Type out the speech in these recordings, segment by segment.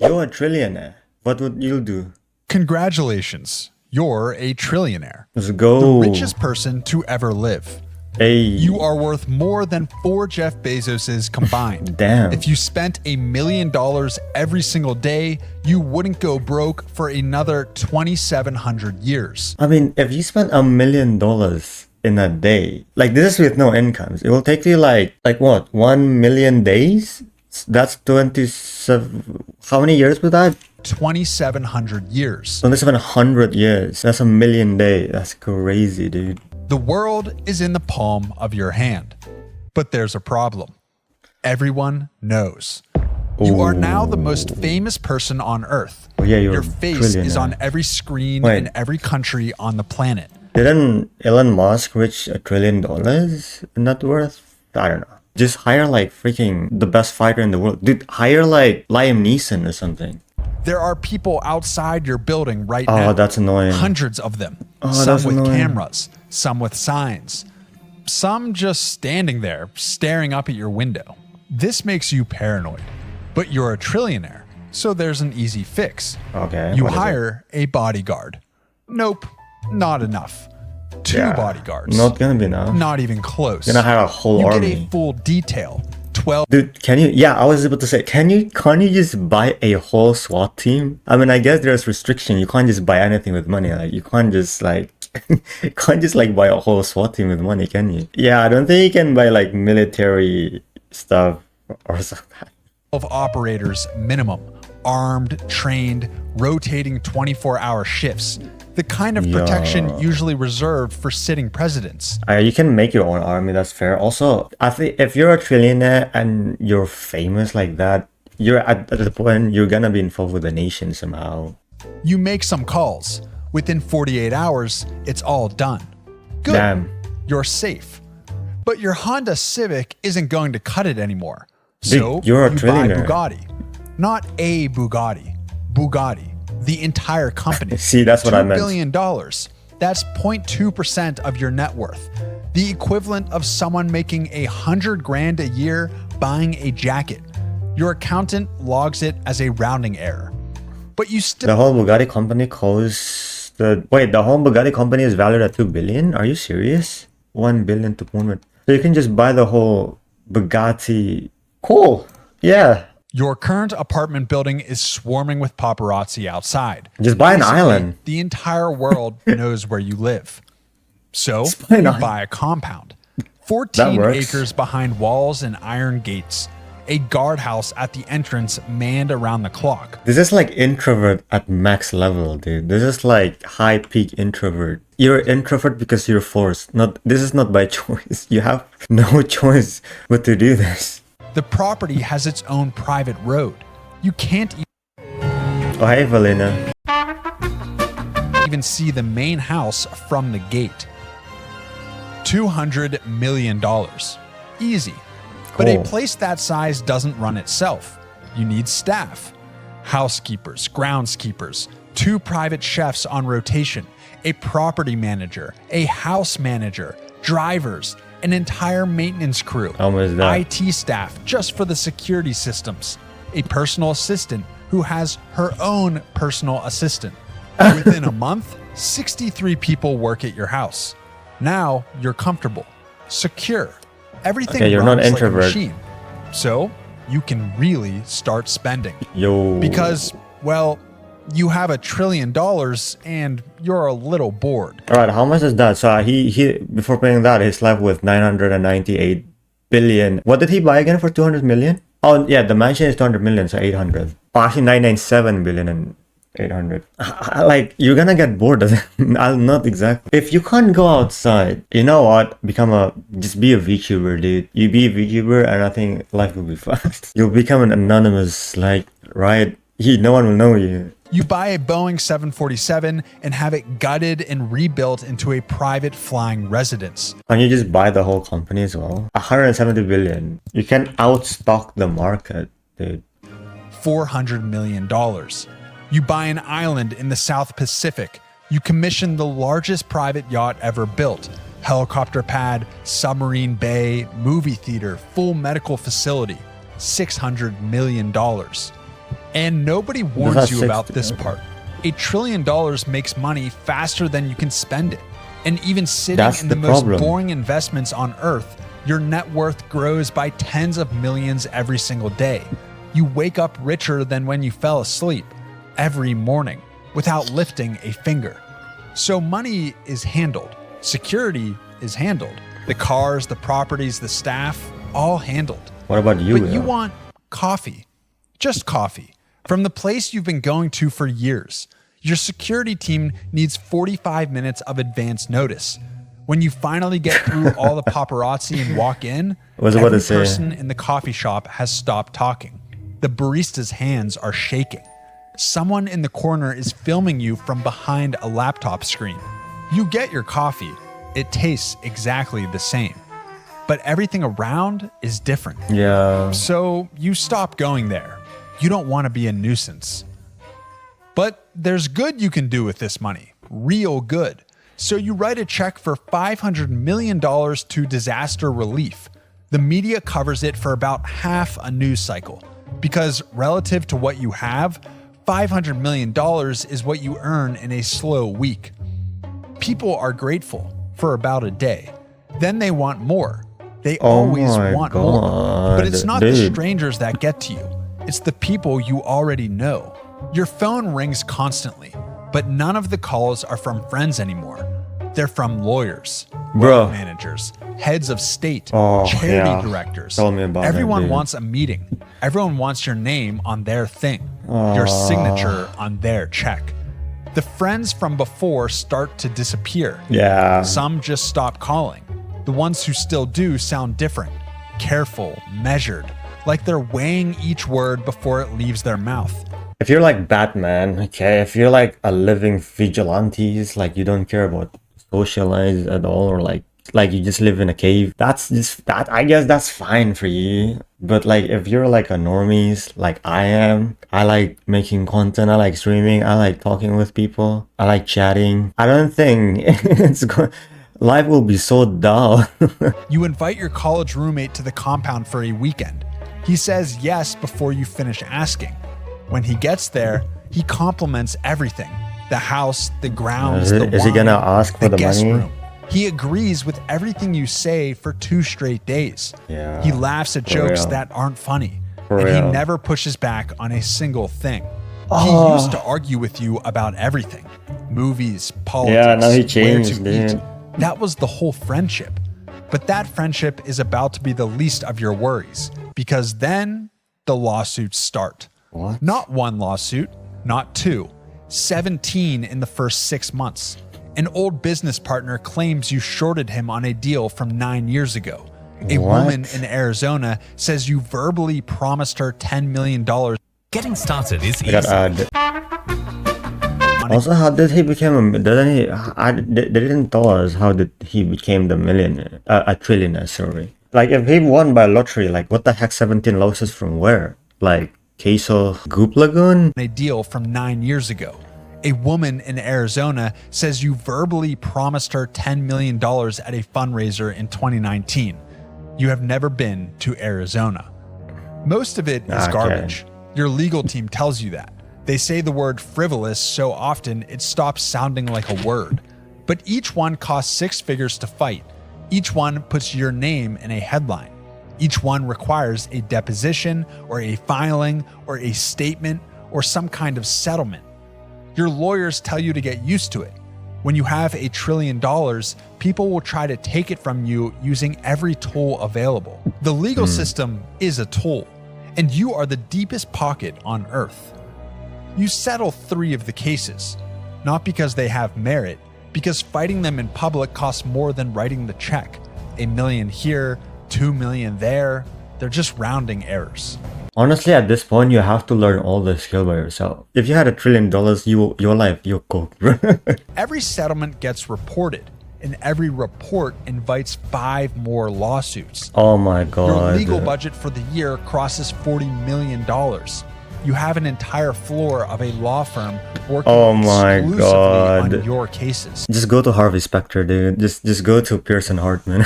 You're a trillionaire. What would you do? Congratulations, you're a trillionaire. Let's go. The richest person to ever live. Hey. You are worth more than 4 Jeff Bezoses combined. Damn. If you spent $1 million every single day, you wouldn't go broke for another 2,700 years. I mean, if you spent $1 million in a day, like this is with no incomes, it will take you like what, 1 million days? That's 27. How many years with that? 2,700 years. 2,700 years. That's a million days. That's crazy, dude. The world is in the palm of your hand. But there's a problem. Everyone knows. You are now the most famous person on Earth. Oh, yeah, your face is on every screen in every country on the planet. Didn't Elon Musk reach $1 trillion in net worth? I don't know. Just hire like freaking the best fighter in the world. Dude, hire like Liam Neeson or something. There are people outside your building right now. Oh, that's annoying. Hundreds of them. Oh, some with cameras, some with signs, some just standing there staring up at your window. This makes you paranoid, but you're a trillionaire, so there's an easy fix. Okay. You hire a bodyguard. Nope, not enough. 2 bodyguards. Not gonna be enough. Not even close. You're gonna hire a whole army. You get a full detail. 12. Dude, can you? Yeah, I was about to say, can't you just buy a whole SWAT team? I mean, I guess there's restriction. You can't just buy anything with money. Like, you can't just like, you can't just like buy a whole SWAT team with money, can you? Yeah, I don't think you can buy like military stuff or something. 12 operators minimum, armed, trained, rotating 24-hour shifts. The kind of protection usually reserved for sitting presidents. You can make your own army, that's fair. Also, I think if you're a trillionaire and you're famous like that, you're at the point you're gonna be involved with the nation somehow. You make some calls. Within 48 hours, it's all done. Good. Damn. You're safe. But your Honda Civic isn't going to cut it anymore. So Dude, you're a you buy trillionaire. Bugatti. Not a Bugatti. Bugatti. The entire company. See, that's what I meant. $2 billion. That's 0.2% of your net worth. The equivalent of someone making $100,000 a year buying a jacket. Your accountant logs it as a rounding error. But you still... The whole Bugatti company costs... the whole Bugatti company is valued at 2 billion? Are you serious? 1 billion to 1 million. So you can just buy the whole Bugatti. Cool. Yeah. Your current apartment building is swarming with paparazzi outside. Just buy an island. The entire world knows where you live. So you buy a compound. 14 acres behind walls and iron gates. A guardhouse at the entrance manned around the clock. This is like introvert at max level, dude. This is like high peak introvert. You're introvert because you're forced. This is not by choice. You have no choice but to do this. The property has its own private road. You can't Oh, hey, Valina. even see the main house from the gate. $200 million. Easy. But a place that size doesn't run itself. You need staff. Housekeepers, groundskeepers, 2 private chefs on rotation, a property manager, a house manager, drivers, an entire maintenance crew, How much is that? IT staff just for the security systems, a personal assistant who has her own personal assistant. Within a month, 63 people work at your house. Now you're comfortable, secure. Everything you're runs not introvert. like a machine. So you can really start spending. Yo. Because, well, you have $1 trillion and you're a little bored. All right, how much is that? So he before paying that, he's left with 998 billion. What did he buy again for 200 million? Oh yeah, the mansion is 200 million, so 800. Oh, actually 997 billion and 800. Like, you're gonna get bored of it. I'll not exactly. If you can't go outside, you know what? Just be a VTuber, dude. You be a VTuber and I think life will be fast. You'll become an anonymous, like, right? No one will know you. You buy a Boeing 747 and have it gutted and rebuilt into a private flying residence. Can you just buy the whole company as well? 170 billion. You can outstock the market, dude. $400 million. You buy an island in the South Pacific. You commission the largest private yacht ever built. Helicopter pad, submarine bay, movie theater, full medical facility. $600 million. And nobody warns you about this part. $1 trillion makes money faster than you can spend it. And even sitting in the most boring investments on earth, your net worth grows by tens of millions every single day. You wake up richer than when you fell asleep every morning without lifting a finger. So money is handled. Security is handled. The cars, the properties, the staff, all handled. What about you? But you want coffee. Just coffee. From the place you've been going to for years. Your security team needs 45 minutes of advance notice. When you finally get through all the paparazzi and walk in, every person in the coffee shop has stopped talking. The barista's hands are shaking. Someone in the corner is filming you from behind a laptop screen. You get your coffee. It tastes exactly the same. But everything around is different. Yeah. So you stop going there. You don't want to be a nuisance. But there's good you can do with this money. Real good. So you write a check for $500 million to disaster relief. The media covers it for about half a news cycle. Because relative to what you have, $500 million is what you earn in a slow week. People are grateful for about a day. Then they want more. They always want more. But it's not the strangers that get to you. It's the people you already know. Your phone rings constantly, but none of the calls are from friends anymore. They're from lawyers, wealth managers, heads of state, charity directors. Tell me about Everyone wants a meeting. Everyone wants your name on their thing, your signature on their check. The friends from before start to disappear. Yeah. Some just stop calling. The ones who still do sound different, careful, measured, like they're weighing each word before it leaves their mouth. If you're like Batman, okay, if you're like a living vigilantes, like you don't care about socialize at all, or like you just live in a cave, I guess that's fine for you. But like if you're like a normies like I am, I like making content, I like streaming, I like talking with people, I like chatting, I don't think life will be so dull. You invite your college roommate to the compound for a weekend. He says yes before you finish asking. When he gets there, he compliments everything. The house, the grounds, the wine, is he gonna ask for the guest money? room. He agrees with everything you say for 2 straight days. Yeah, he laughs at jokes that aren't funny. He never pushes back on a single thing. He used to argue with you about everything. Movies, politics, yeah, now he changed, where to eat. That was the whole friendship. But that friendship is about to be the least of your worries, because then the lawsuits start. What? Not one lawsuit, not 2, 17 in the first 6 months. An old business partner claims you shorted him on a deal from 9 years ago. A woman in Arizona says you verbally promised her $10 million. Getting started is easy. Also, how did he become they didn't tell us how did he became the millionaire, a trillionaire, sorry. Like if he won by lottery, like what the heck, 17 losses from where? Like Queso Goop Lagoon? A deal from 9 years ago. A woman in Arizona says you verbally promised her $10 million at a fundraiser in 2019. You have never been to Arizona. Most of it is garbage. Your legal team tells you that. They say the word frivolous so often it stops sounding like a word. But each one costs 6 figures to fight. Each one puts your name in a headline. Each one requires a deposition or a filing or a statement or some kind of settlement. Your lawyers tell you to get used to it. When you have $1 trillion, people will try to take it from you using every tool available. The legal system is a tool, and you are the deepest pocket on earth. You settle 3 of the cases, not because they have merit, because fighting them in public costs more than writing the check. $1 million here, $2 million there. They're just rounding errors. Honestly, at this point, you have to learn all the skill by yourself. If you had $1 trillion, your life, you're cooked. Every settlement gets reported, and every report invites 5 more lawsuits. Oh my god. Your legal budget for the year crosses $40 million. You have an entire floor of a law firm working exclusively on your cases. Just go to Harvey Specter, dude. Just go to Pearson Hartman.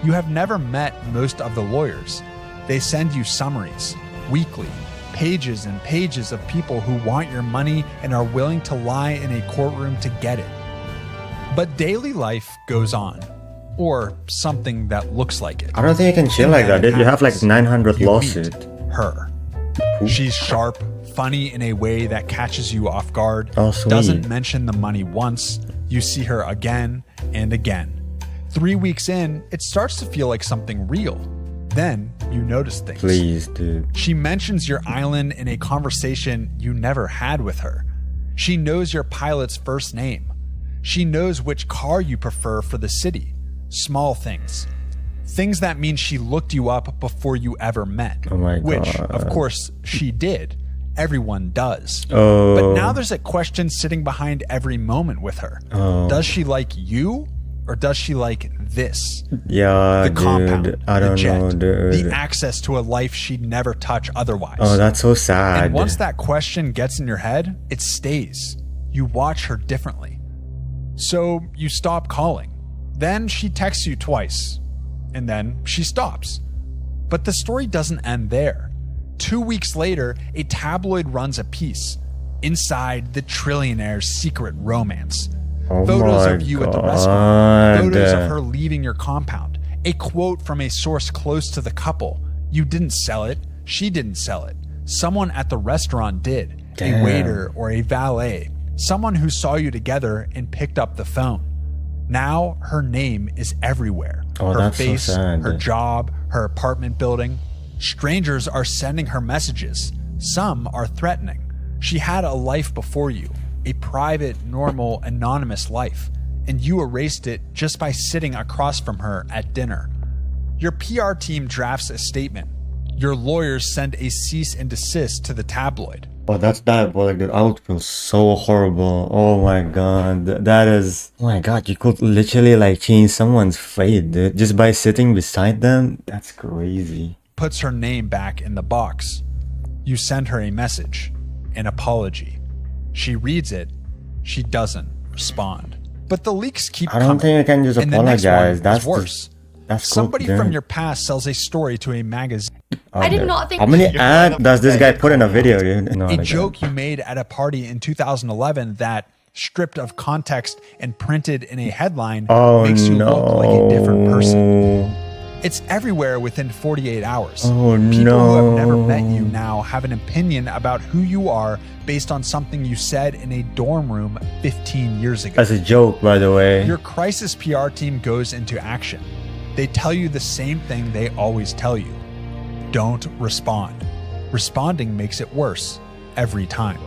You have never met most of the lawyers. They send you summaries, weekly, Pages and pages of people who want your money and are willing to lie in a courtroom to get it. But daily life goes on. Or something that looks like it. I don't think you can chill like that. You have like 900 lawsuits. Her. She's sharp, funny in a way that catches you off guard. Oh, sweet. Doesn't mention the money once. You see her again and again. 3 weeks in, it starts to feel like something real. Then you notice things. Please, dude. She mentions your island in a conversation you never had with her. She knows your pilot's first name. She knows which car you prefer for the city. Small things. Things that mean she looked you up before you ever met. Oh my God. Which, of course, she did. Everyone does. Oh. But now there's a question sitting behind every moment with her. Oh. Does she like you or does she like this? Yeah, The compound, dude. I don't the jet, know, dude. the access to a life she'd never touch otherwise. Oh, that's so sad. And once that question gets in your head, it stays. You watch her differently. So you stop calling. Then she texts you twice. And then she stops. But the story doesn't end there. 2 weeks later, a tabloid runs a piece. Inside the Trillionaire's secret romance. Oh Photos my of you at the God. restaurant. Photos of her leaving your compound. A quote from a source close to the couple. You didn't sell it. She didn't sell it. Someone at the restaurant did. Damn. A waiter or a valet. Someone who saw you together and picked up the phone. Now her name is everywhere. Oh, Her that's so face, sad. her job, her apartment building. Strangers are sending her messages. Some are threatening. She had a life before you, a private, normal, anonymous life, and you erased it just by sitting across from her at dinner. Your PR team drafts a statement. Your lawyers send a cease and desist to the tabloid. Oh, that's diabolic, dude. I would feel so horrible. Oh my God. That is... Oh my God, you could literally like change someone's fate, dude. Just by sitting beside them? That's crazy. Puts her name back in the box. You send her a message, an apology. She reads it. She doesn't respond. But the leaks keep I don't coming. think you can just And the next apologize. one That's is worse. That's Somebody cool, from dude. your past sells a story to a magazine. Oh, I did dude. not think- How many ads does this guy put in a video, dude? No, A like joke you made at a party in 2011 that, stripped of context and printed in a headline, Oh, makes you no. look like a different person. It's everywhere within 48 hours. Oh, People who have never no. met you now have an opinion about who you are based on something you said in a dorm room 15 years ago. As a joke, by the way. Your crisis PR team goes into action. They tell you the same thing they always tell you. Don't respond. Responding makes it worse every time.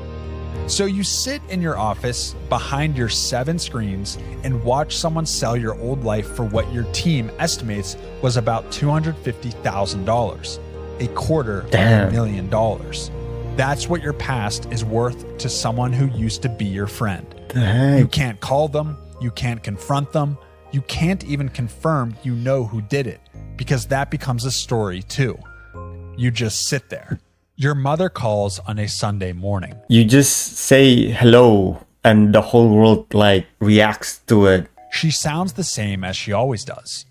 So you sit in your office behind your 7 screens and watch someone sell your old life for what your team estimates was about $250,000, $250,000. That's what your past is worth to someone who used to be your friend. The heck? You can't call them, you can't confront them, you can't even confirm you know who did it, because that becomes a story too. You just sit there. Your mother calls on a Sunday morning. You just say hello and the whole world like reacts to it. She sounds the same as she always does.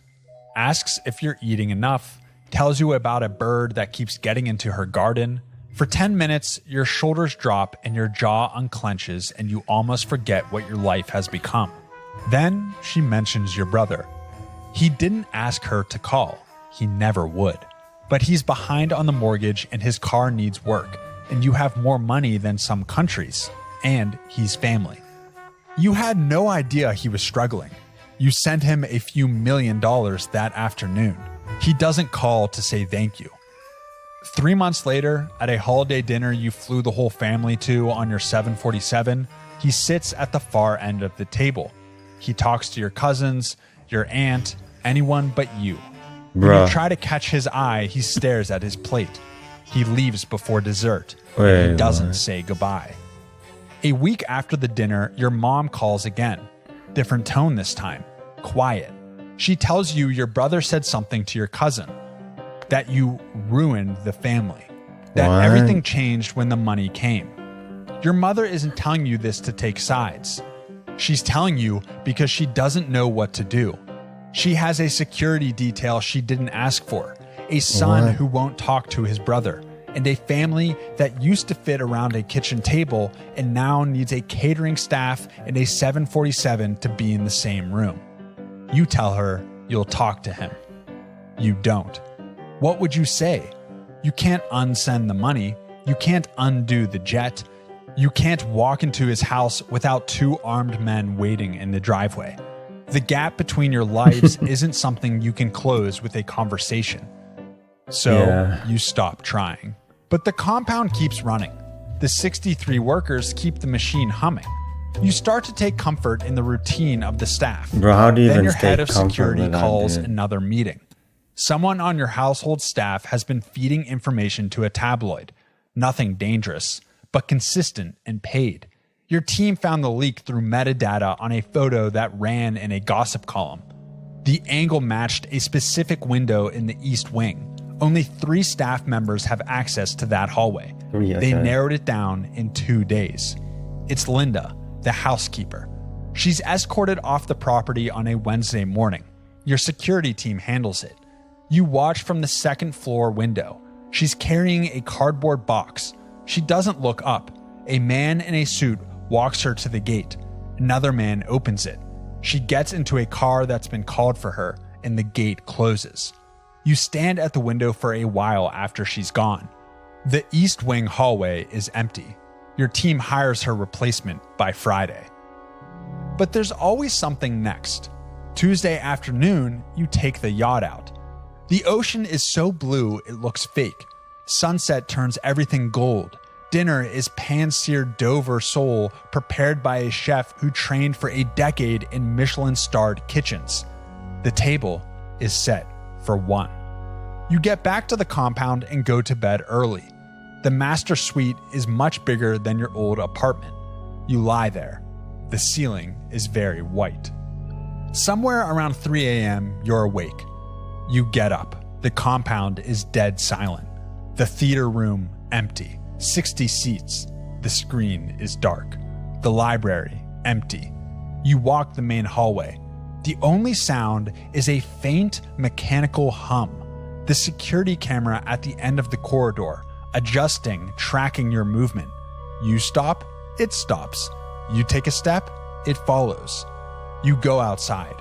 Asks if you're eating enough, tells you about a bird that keeps getting into her garden. For 10 minutes, your shoulders drop and your jaw unclenches and you almost forget what your life has become. Then she mentions your brother. He didn't ask her to call. He never would. But he's behind on the mortgage and his car needs work, and you have more money than some countries, and he's family. You had no idea he was struggling. You sent him a few $1 million that afternoon. He doesn't call to say thank you. 3 months later, at a holiday dinner you flew the whole family to on your 747, he sits at the far end of the table. He talks to your cousins, your aunt, anyone but you. When Bruh. you try to catch his eye, he stares at his plate. He leaves before dessert. Wait, He doesn't what? say goodbye. A week after the dinner, your mom calls again. Different tone this time. Quiet. She tells you your brother said something to your cousin. That you ruined the family. That What? everything changed when the money came. Your mother isn't telling you this to take sides. She's telling you because she doesn't know what to do. She has a security detail she didn't ask for, a son What? who won't talk to his brother, and a family that used to fit around a kitchen table and now needs a catering staff and a 747 to be in the same room. You tell her you'll talk to him. You don't. What would you say? You can't unsend the money. You can't undo the jet. You can't walk into his house without 2 armed men waiting in the driveway. The gap between your lives isn't something you can close with a conversation. So you stop trying. But the compound keeps running. The 63 workers keep the machine humming. You start to take comfort in the routine of the staff. Bro, how do you then even your stay head of security comfortable calls with that, dude? another meeting. Someone on your household staff has been feeding information to a tabloid. Nothing dangerous, but consistent and paid. Your team found the leak through metadata on a photo that ran in a gossip column. The angle matched a specific window in the East Wing. Only 3 staff members have access to that hallway. They narrowed it down in 2 days. It's Linda, the housekeeper. She's escorted off the property on a Wednesday morning. Your security team handles it. You watch from the 2nd floor window. She's carrying a cardboard box. She doesn't look up. A man in a suit walks her to the gate. Another man opens it. She gets into a car that's been called for her, and the gate closes. You stand at the window for a while after she's gone. The East Wing hallway is empty. Your team hires her replacement by Friday. But there's always something next. Tuesday afternoon, you take the yacht out. The ocean is so blue it looks fake. Sunset turns everything gold. Dinner is pan-seared Dover sole prepared by a chef who trained for a decade in Michelin-starred kitchens. The table is set for 1. You get back to the compound and go to bed early. The master suite is much bigger than your old apartment. You lie there. The ceiling is very white. Somewhere around 3 a.m., you're awake. You get up. The compound is dead silent. The theater room empty. 60 seats. The screen is dark. The library empty. You walk the main hallway. The only sound is a faint mechanical hum. The security camera at the end of the corridor, adjusting, tracking your movement. You stop, it stops. You take a step, it follows. You go outside.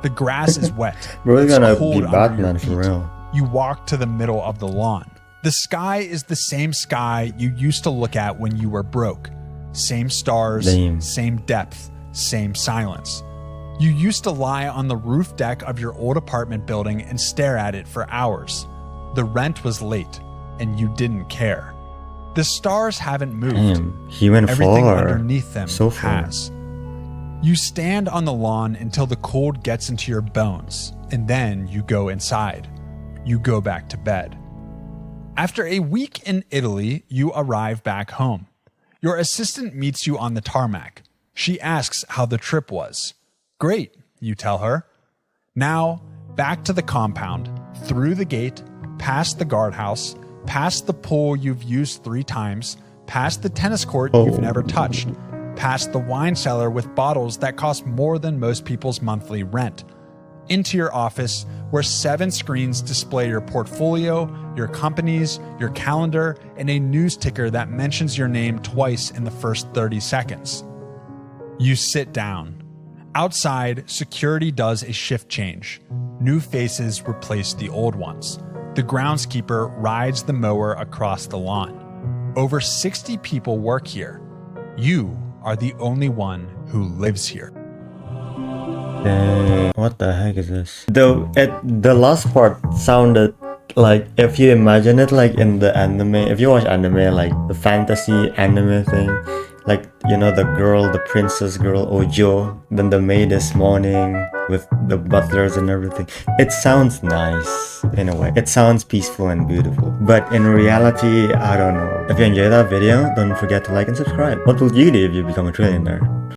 The grass is wet. We're gonna cold be under Batman your for feet. real. You walk to the middle of the lawn. The sky is the same sky you used to look at when you were broke. Same stars, same depth, same silence. You used to lie on the roof deck of your old apartment building and stare at it for hours. The rent was late, and you didn't care. The stars haven't moved. Damn, he went Everything far. underneath them So far. has. You stand on the lawn until the cold gets into your bones, and then you go inside. You go back to bed. After a week in Italy, you arrive back home. Your assistant meets you on the tarmac. She asks how the trip was. Great, you tell her. Now, back to the compound, through the gate, past the guardhouse, past the pool you've used 3 times, past the tennis court you've never touched, past the wine cellar with bottles that cost more than most people's monthly rent, into your office where 7 screens display your portfolio, your companies, your calendar, and a news ticker that mentions your name twice in the first 30 seconds. You sit down. Outside, security does a shift change. New faces replace the old ones. The groundskeeper rides the mower across the lawn. Over 60 people work here. You are the only one who lives here. Dang, what the heck is this? The last part sounded like, if you imagine it like in the anime, if you watch anime, like the fantasy anime thing, like, you know, the girl, the princess girl, Ojo, then the maid is mourning with the butlers and everything. It sounds nice in a way. It sounds peaceful and beautiful. But in reality, I don't know. If you enjoyed that video, don't forget to like and subscribe. What will you do if you become a trillionaire?